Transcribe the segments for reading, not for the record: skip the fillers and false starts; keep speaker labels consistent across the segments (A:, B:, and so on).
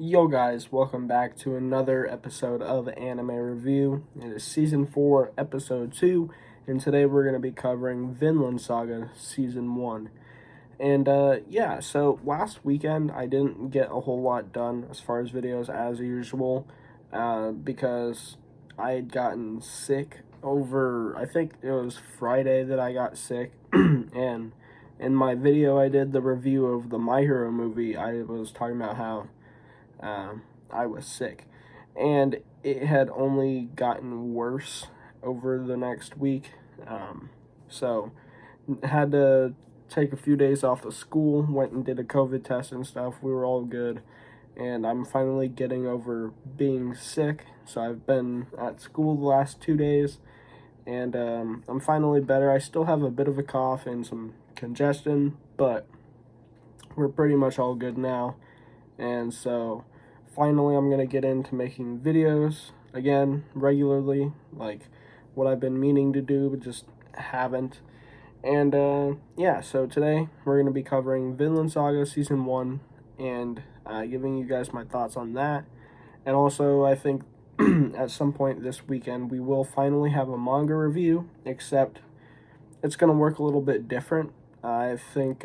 A: Yo guys, welcome back to another episode of Anime Review. It is Season 4, Episode 2, and today we're going to be covering Vinland Saga Season 1. And so last weekend I didn't get a whole lot done as far as videos as usual because I had gotten sick I think it was Friday that I got sick, and in my video I did the review of the My Hero movie, I was talking about how I was sick, and it had only gotten worse over the next week. So had to take a few days off of school, went and did a COVID test and stuff. We were all good, and I'm finally getting over being sick. So I've been at school the last 2 days, and I'm finally better. I still have a bit of a cough and some congestion, but we're pretty much all good now. And so finally I'm going to get into making videos again regularly, like what I've been meaning to do but just haven't. And so today we're going to be covering Vinland Saga Season 1 and giving you guys my thoughts on that. And also I think at some point this weekend we will finally have a manga review, except it's going to work a little bit different. I think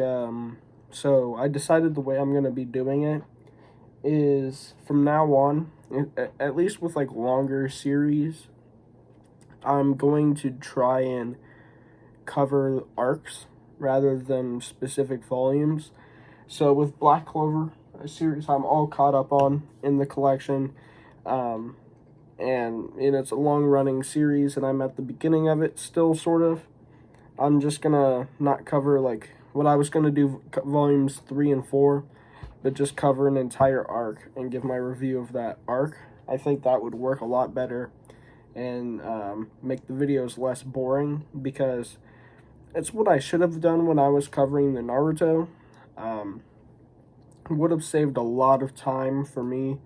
A: so I decided the way I'm going to be doing it is from now on, at least with like longer series, I'm going to try and cover arcs rather than specific volumes. So with Black Clover, a series I'm all caught up on in the collection, and it's a long-running series, and I'm at the beginning of it still, sort of. I'm just gonna not cover like what I was gonna do volumes 3 and 4, but just cover an entire arc and give my review of that arc. I think that would work a lot better and make the videos less boring, because it's what I should have done when I was covering the Naruto. Would have saved a lot of time for me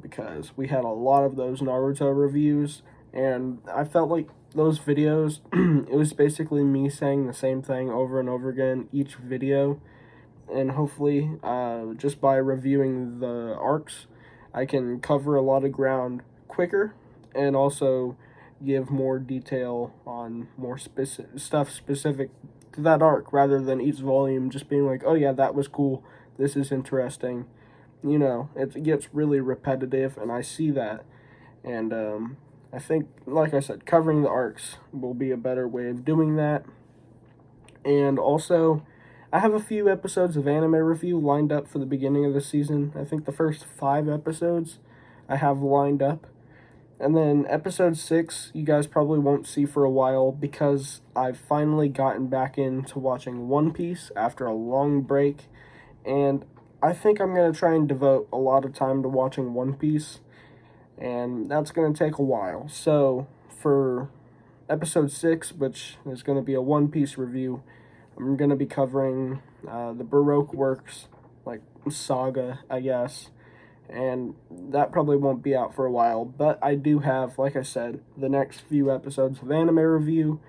A: because we had a lot of those Naruto reviews, and I felt like those videos, it was basically me saying the same thing over and over again each video. And hopefully, just by reviewing the arcs, I can cover a lot of ground quicker and also give more detail on more stuff specific to that arc, rather than each volume just being like, oh yeah, that was cool, this is interesting. It gets really repetitive, and I see that. And I think, like I said, covering the arcs will be a better way of doing that. And also, I have a few episodes of anime review lined up for the beginning of the season. I think the first 5 episodes I have lined up. And then episode 6, you guys probably won't see for a while, because I've finally gotten back into watching One Piece after a long break. And I think I'm going to try and devote a lot of time to watching One Piece. And that's going to take a while. So for episode 6, which is going to be a One Piece review, I'm going to be covering the Baroque works, like Saga, I guess, and that probably won't be out for a while, but I do have, like I said, the next few episodes of anime review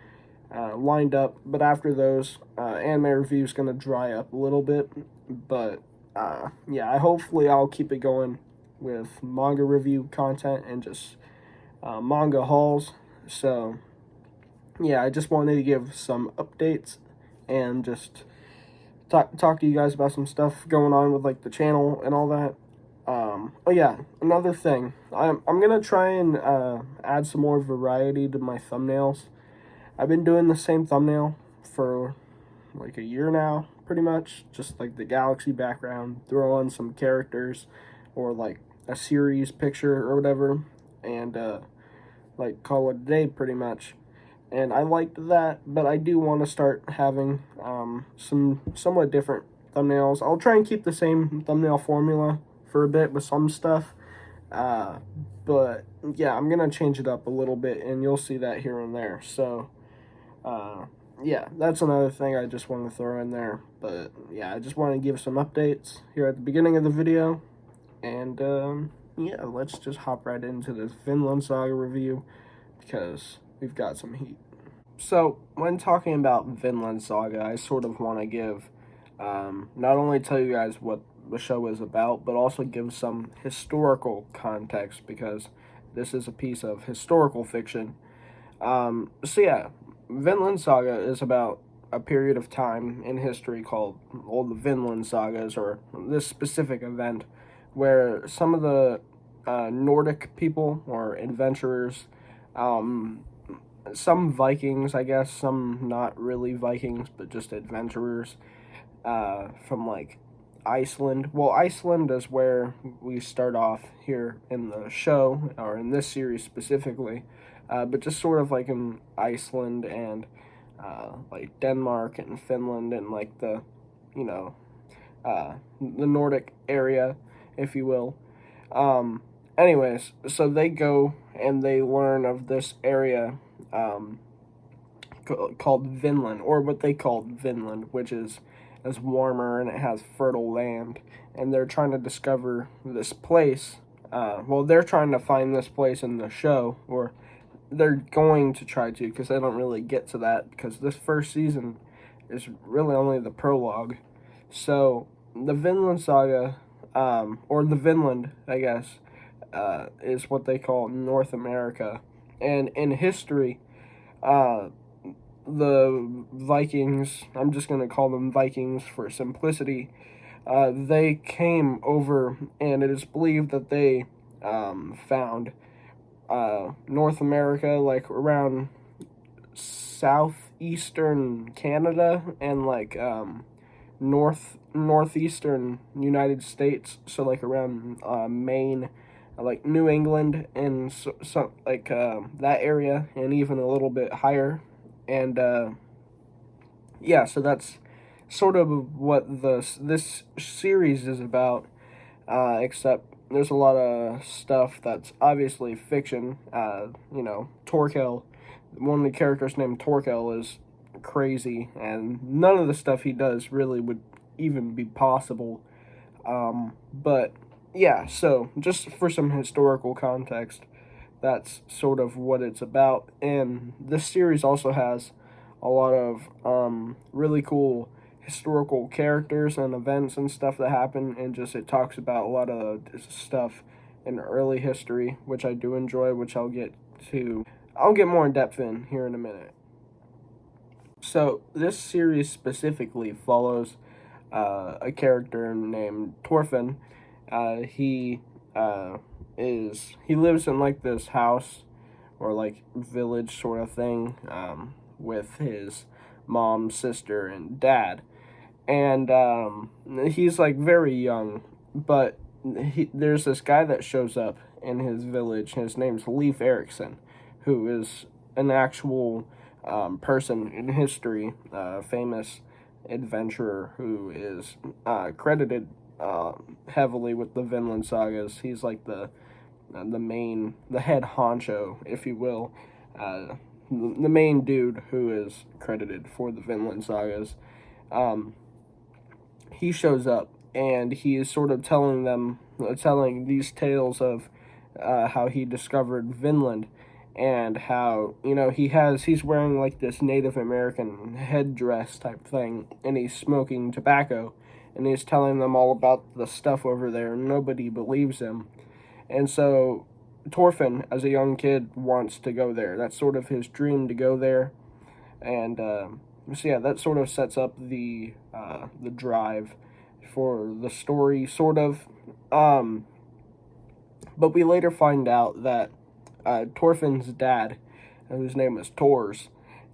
A: lined up, but after those, anime review is going to dry up a little bit, but hopefully I'll keep it going with manga review content and just manga hauls. So I just wanted to give some updates and just talk to you guys about some stuff going on with like the channel and all that. Another thing, I'm gonna try and add some more variety to my thumbnails. I've been doing the same thumbnail for like a year now, pretty much, just like the galaxy background, throw on some characters or like a series picture or whatever, and like call it a day pretty much. And I liked that, but I do want to start having some somewhat different thumbnails. I'll try and keep the same thumbnail formula for a bit with some stuff, but yeah, I'm gonna change it up a little bit, and you'll see that here and there. So that's another thing I just want to throw in there. But yeah, I just want to give some updates here at the beginning of the video, and let's just hop right into this Finland Saga review, because we've got some heat. So, when talking about Vinland Saga, I sort of want to give, not only tell you guys what the show is about, but also give some historical context because this is a piece of historical fiction. So yeah, Vinland Saga is about a period of time in history called the Vinland Sagas, or this specific event where some of the Nordic people or adventurers, um, some Vikings, I guess, some not really Vikings, but just adventurers from like Iceland. Well, Iceland is where we start off here in the show, or in this series specifically, but just sort of like in Iceland and like Denmark and Finland and like you know, the Nordic area, if you will. Anyways, so they go and they learn of this area called Vinland, or what they called Vinland, which is warmer and it has fertile land. And they're trying to discover this place. They're trying to find this place in the show, or they're going to try to, because they don't really get to that, because this first season is really only the prologue. So the Vinland Saga, or the Vinland, I guess, is what they call North America. And in history, the Vikings, I'm just going to call them Vikings for simplicity, they came over, and it is believed that they found North America, like around southeastern Canada and like northeastern United States, so like around Maine, like New England, and so like that area, and even a little bit higher. And yeah, so that's sort of what this series is about, except there's a lot of stuff that's obviously fiction. Torkel, one of the characters named Torkel, is crazy, and none of the stuff he does really would even be possible. But yeah, so just for some historical context, that's sort of what it's about. And this series also has a lot of really cool historical characters and events and stuff that happen, and just it talks about a lot of stuff in early history, which I do enjoy, which I'll get more in depth in here in a minute. So this series specifically follows a character named Torfinn. He lives in like this house or like village sort of thing, with his mom, sister, and dad. And he's like very young, but there's this guy that shows up in his village. His name's Leif Erikson, who is an actual person in history, famous adventurer who is credited heavily with the Vinland Sagas. He's like the head honcho, if you will, the main dude who is credited for the Vinland Sagas. He shows up, and he is sort of telling these tales of how he discovered Vinland, and how, he's wearing like this Native American headdress type thing, and he's smoking tobacco, and he's telling them all about the stuff over there, and nobody believes him. And so Torfinn, as a young kid, wants to go there. That's sort of his dream, to go there. And so yeah, that sort of sets up the drive for the story, sort of. But we later find out that Torfinn's dad, whose name is Tors,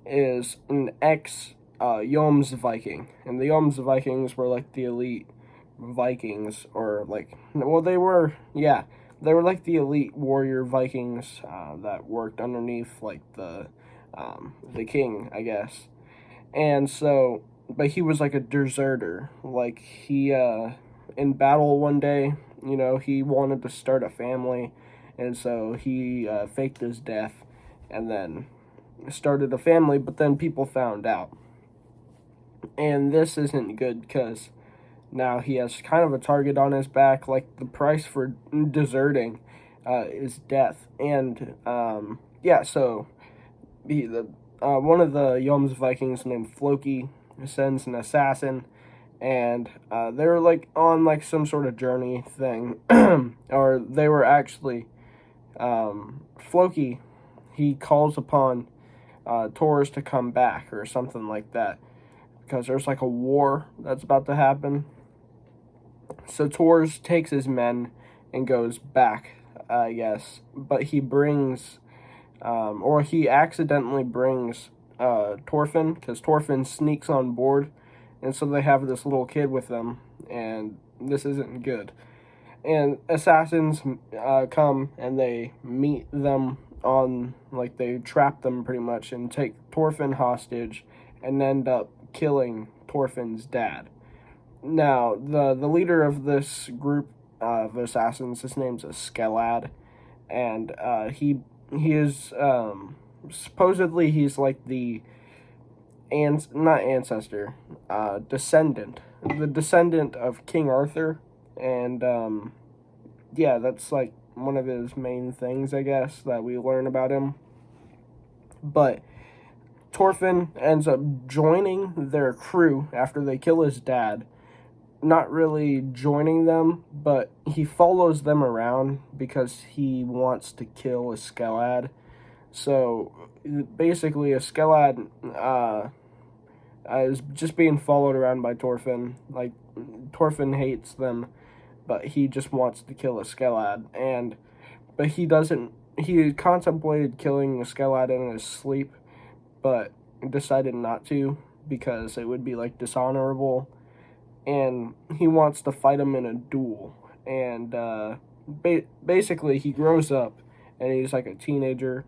A: is an ex-Jomsviking. And the Jomsvikings were like the elite Vikings, or like, well, they were like the elite warrior Vikings that worked underneath like the king, I guess. And so, but he was like a deserter. Like he in battle one day, he wanted to start a family, and so he faked his death and then started a family, but then people found out. And this isn't good, because now he has kind of a target on his back. Like, the price for deserting is death. And so one of the Jomsvikings named Floki sends an assassin and they were like on like some sort of journey thing, or they were actually Floki. He calls upon Taurus to come back or something like that because there's like a war that's about to happen. So Taurus takes his men and goes back, I guess, but he brings, or he accidentally brings Torfin, because Torfin sneaks on board, and so they have this little kid with them, and this isn't good. And assassins come and they meet them on, like, they trap them pretty much and take Torfin hostage and end up killing Torfin's dad. Now, the leader of this group of assassins, his name's a Skelad, and he is supposedly he's like the not ancestor, descendant, the descendant of King Arthur, and yeah, that's like one of his main things, I guess, that we learn about him. But Torfin ends up joining their crew after they kill his dad. Not really joining them, but he follows them around because he wants to kill a Skelad. So basically, a Skelad is just being followed around by Torfin. Like, Torfin hates them, but he just wants to kill a Skelad. But he doesn't. He contemplated killing a Skelad in his sleep, but decided not to because it would be like dishonorable. And he wants to fight him in a duel. And basically, he grows up, and he's like a teenager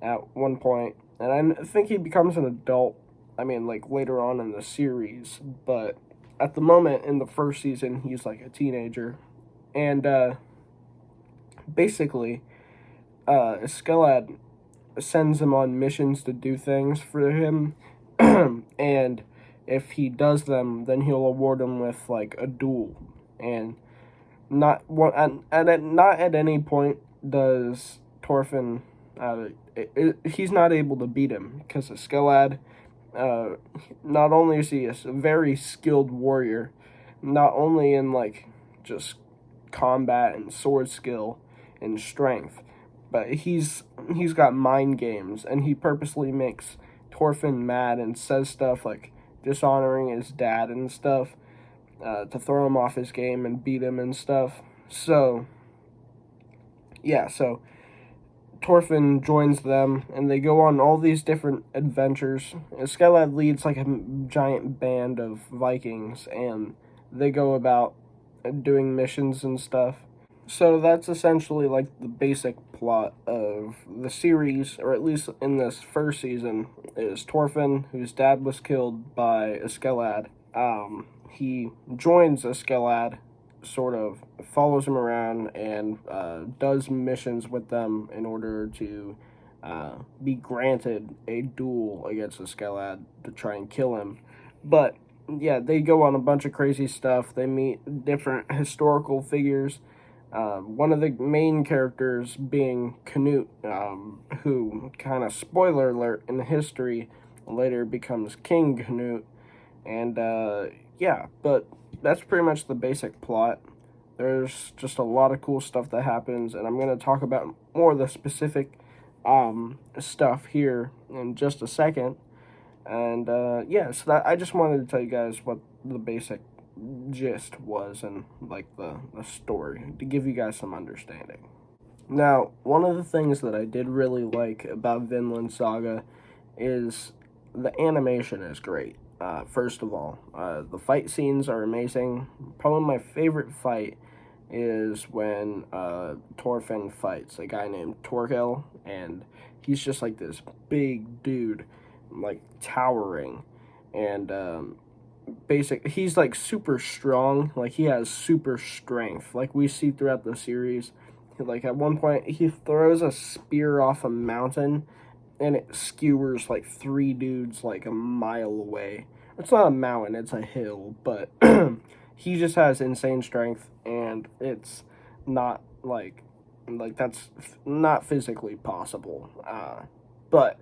A: at one point. And I think he becomes an adult, I mean, like later on in the series. But at the moment, in the first season, he's like a teenager. And basically, Skelad sends him on missions to do things for him. And if he does them, then he'll award him with like a duel, and not at any point does Torfin he's not able to beat him because of Skelad. Not only is he a very skilled warrior, not only in like just combat and sword skill and strength, but he's got mind games, and he purposely makes Torfin mad and says stuff like dishonoring his dad and stuff to throw him off his game and beat him and stuff. So yeah, so Torfin joins them, and they go on all these different adventures. Skelad leads like a giant band of Vikings, and they go about doing missions and stuff. So that's essentially like the basic plot of the series, or at least in this first season, is Torfin, whose dad was killed by a Skelad. He joins a Skelad, sort of follows him around, and does missions with them in order to be granted a duel against a Skelad to try and kill him. But yeah, they go on a bunch of crazy stuff. They meet different historical figures. One of the main characters being Canute, who, kind of spoiler alert, in history later becomes King Canute. And yeah, but that's pretty much the basic plot. There's just a lot of cool stuff that happens, and I'm going to talk about more of the specific stuff here in just a second. And yeah, so that, I just wanted to tell you guys what the basic gist was, and like the story, to give you guys some understanding. Now, one of the things that I did really like about Vinland Saga is the animation is great. First of all, the fight scenes are amazing. Probably my favorite fight is when Torfin fights a guy named Torkel, and he's just like this big dude, like towering, and he's like super strong, like he has super strength, like we see throughout the series. Like at one point he throws a spear off a mountain and it skewers like 3 dudes like a mile away. It's not a mountain, it's a hill, but he just has insane strength, and it's not like that's not physically possible. But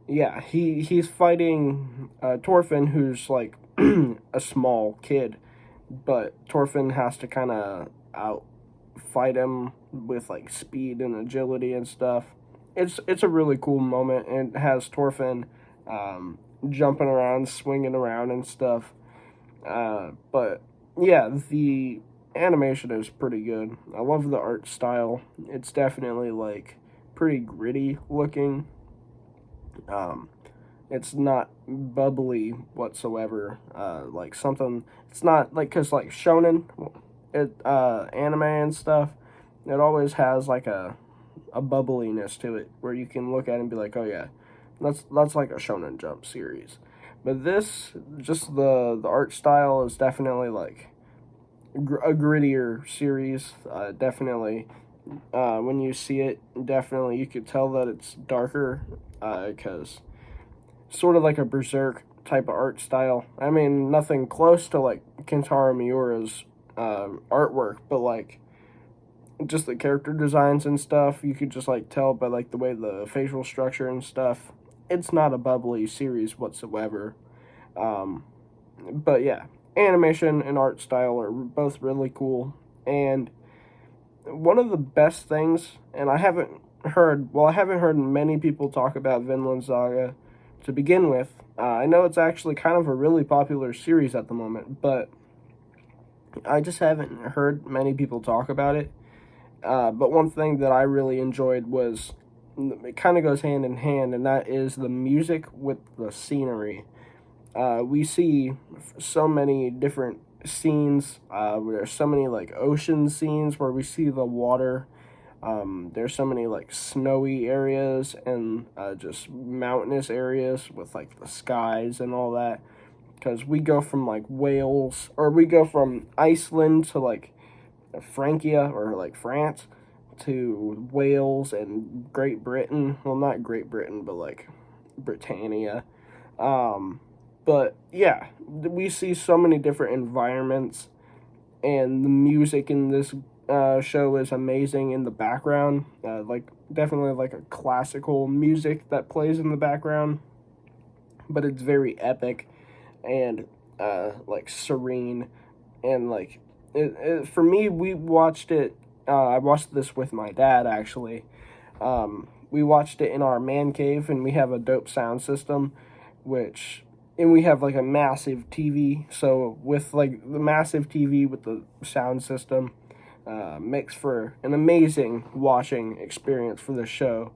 A: yeah, he's fighting Torfin, who's like a small kid, but Thorfinn has to kind of outfight him with like speed and agility and stuff. It's a really cool moment, and it has Thorfinn jumping around, swinging around and stuff. But yeah, the animation is pretty good. I love the art style. It's definitely like pretty gritty looking. Um, it's not bubbly whatsoever. Like something. It's not like, cause like shonen, anime and stuff. It always has like a bubbliness to it where you can look at it and be like, oh yeah, that's like a Shonen Jump series. But this, just the art style is definitely like a grittier series. Definitely, when you see it, definitely you could tell that it's darker, because sort of like a berserk type of art style. I mean, nothing close to like Kentaro Miura's artwork, but like just the character designs and stuff, you could just like tell by like the way the facial structure and stuff. It's not a bubbly series whatsoever. Um, but yeah, animation and art style are both really cool. And one of the best things, and I haven't heard many people talk about Vinland Saga to begin with. I know it's actually kind of a really popular series at the moment, but I just haven't heard many people talk about it. But one thing that I really enjoyed was, it kind of goes hand in hand, and that is the music with the scenery. We see so many different scenes. There's so many like ocean scenes where we see the water. There's so many like snowy areas and just mountainous areas with like the skies and all that. Because we go from like Wales, or we go from Iceland to like Francia, or like France, to Wales and Great Britain. Well, not Great Britain, but like Britannia. But yeah, we see so many different environments, and the music in this show is amazing in the background. Like definitely like a classical music that plays in the background, but it's very epic and like serene, and like for me, we watched it. I watched this with my dad actually. We watched it in our man cave, and we have a dope sound system, and we have like a massive TV. So with like the massive TV with the sound system, makes for an amazing watching experience for the show.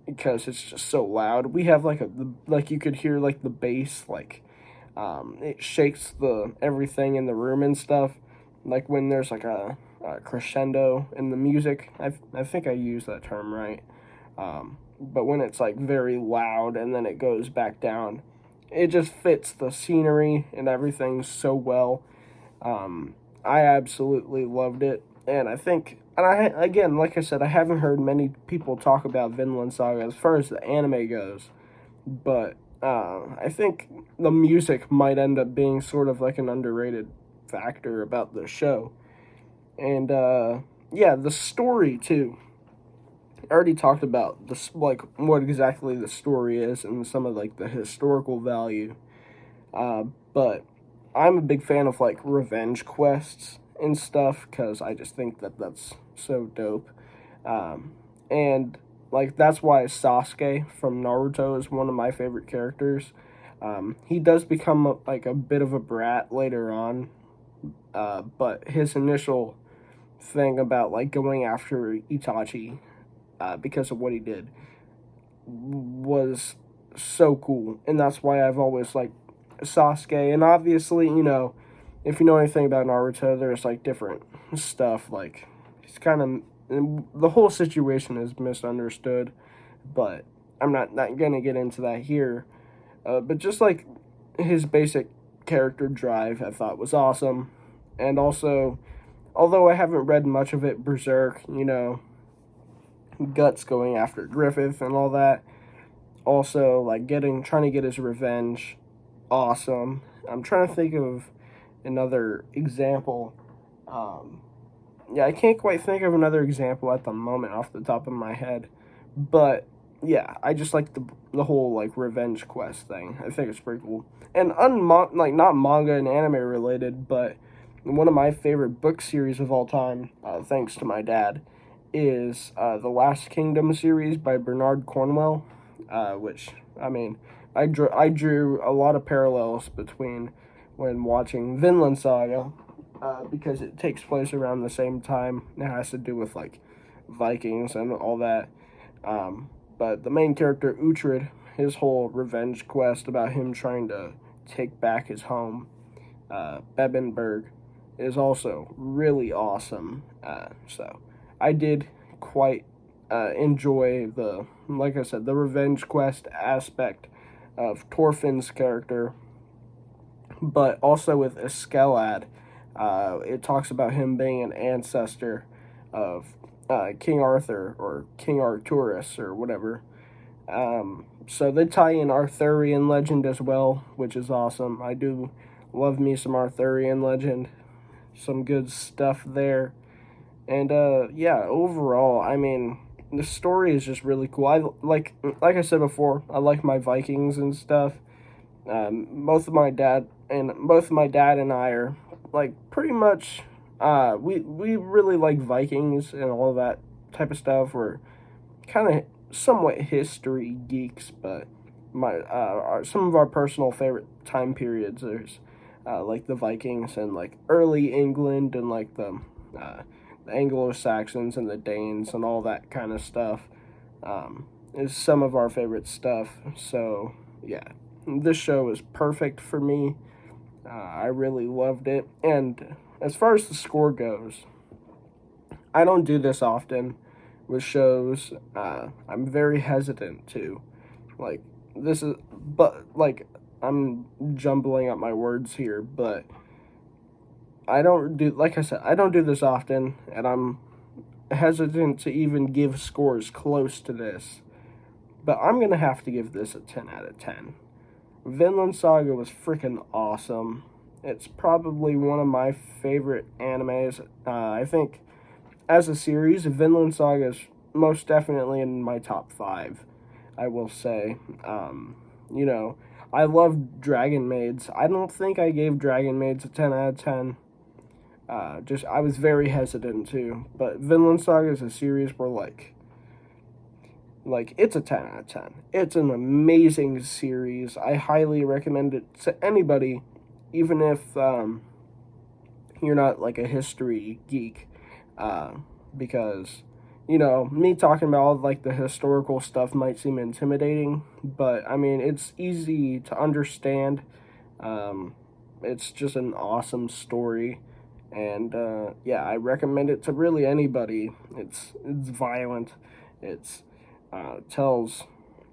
A: Because it's just so loud. We have like you could hear like the bass, like it shakes the everything in the room and stuff. Like when there's like a crescendo in the music, I think I use that term right. But when it's like very loud and then it goes back down, it just fits the scenery and everything so well. I absolutely loved it, and I think, and again, like I said, I haven't heard many people talk about Vinland Saga as far as the anime goes, but I think the music might end up being sort of like an underrated factor about the show. And yeah, the story too. I already talked about this, like what exactly the story is and some of like the historical value. But I'm a big fan of like revenge quests and stuff, because I just think that that's so dope. And like that's why Sasuke from Naruto is one of my favorite characters. He does become like a bit of a brat later on, but his initial thing about like going after Itachi, because of what he did, was so cool, and that's why I've always liked Sasuke. And obviously, if you know anything about Naruto, there's like different stuff. Like it's kind of, the whole situation is misunderstood, but I'm not gonna get into that here. But just like his basic character drive, I thought was awesome, and also, although I haven't read much of it, Berserk, Guts going after Griffith and all that. Also, like trying to get his revenge, awesome. I'm trying to think of another example. Yeah, I can't quite think of another example at the moment off the top of my head, but yeah, I just like the whole like revenge quest thing. I think it's pretty cool. And like not manga and anime related, but one of my favorite book series of all time, thanks to my dad, is the Last Kingdom series by Bernard Cornwell, which I mean, I drew a lot of parallels between when watching Vinland Saga, because it takes place around the same time. It has to do with like Vikings and all that. But the main character, Uhtred, his whole revenge quest about him trying to take back his home, Bebbanburg, is also really awesome. So I did quite enjoy like I said, the revenge quest aspect of Thorfinn's character, but also with Escalad. It talks about him being an ancestor of King Arthur or King Arturus or whatever. So they tie in Arthurian legend as well, which is awesome. I do love me some Arthurian legend, some good stuff there. And yeah, overall, I mean, the story is just really cool. Like I said before, I like my Vikings and stuff. Both my dad and I are like pretty much we really like Vikings and all of that type of stuff. We're kind of somewhat history geeks, but some of our personal favorite time periods is like the Vikings and like early England and like the Anglo-Saxons and the Danes and all that kind of stuff, is some of our favorite stuff. So yeah, this show is perfect for me. I really loved it. And as far as the score goes, I don't do this often with shows. I'm very hesitant to, like, I'm jumbling up my words here, but like I said, I don't do this often, and I'm hesitant to even give scores close to this. But I'm going to have to give this a 10 out of 10. Vinland Saga was freaking awesome. It's probably one of my favorite animes. I think, as a series, Vinland Saga is most definitely in my top 5, I will say. You know, I love Dragon Maids. I don't think I gave Dragon Maids a 10 out of 10. I was very hesitant to. But Vinland Saga is a series where, it's a 10 out of 10. It's an amazing series. I highly recommend it to anybody, even if you're not like a history geek, because, you know, me talking about all like the historical stuff might seem intimidating, but I mean, it's easy to understand. It's just an awesome story, and yeah, I recommend it to really anybody. It's violent. It's tells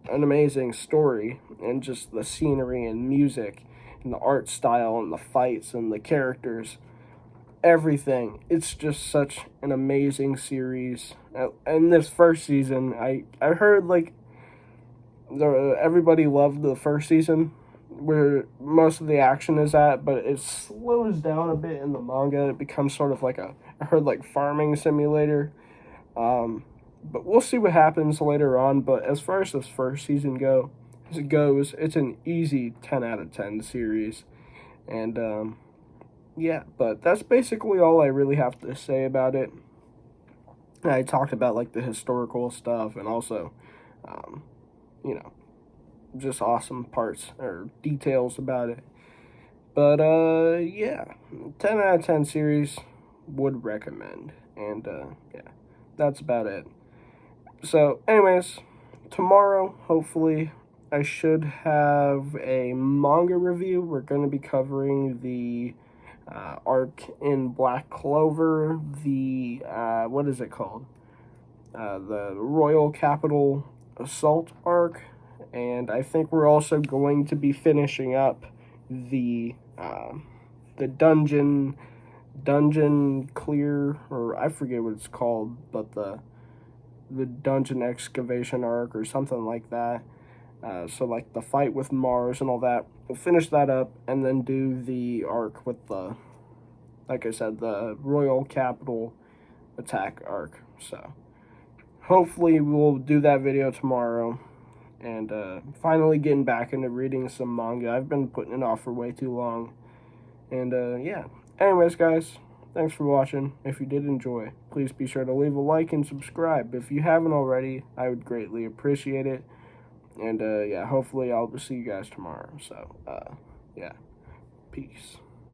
A: an amazing story, and just the scenery and music and the art style and the fights and the characters, everything. It's just such an amazing series. And this first season, I heard like everybody loved the first season where most of the action is at, but it slows down a bit in the manga. It becomes sort of like I heard like farming simulator. But we'll see what happens later on. But as far as this first season goes, it's an easy 10 out of 10 series. And yeah, but that's basically all I really have to say about it. I talked about like the historical stuff, and also, you know, just awesome parts or details about it. But yeah, 10 out of 10 series, would recommend. And yeah, that's about it. So anyways, tomorrow, hopefully, I should have a manga review. We're going to be covering the arc in Black Clover, the, what is it called? The Royal Capital Assault arc. And I think we're also going to be finishing up the dungeon clear, or I forget what it's called, but the dungeon excavation arc or something like that. So like the fight with Mars and all that. We'll finish that up and then do the arc with like I said, the Royal Capital attack arc. So hopefully we'll do that video tomorrow. And finally getting back into reading some manga. I've been putting it off for way too long. And yeah. Anyways, guys, thanks for watching. If you did enjoy, please be sure to leave a like and subscribe. If you haven't already, I would greatly appreciate it. And yeah, hopefully I'll see you guys tomorrow. So yeah, peace.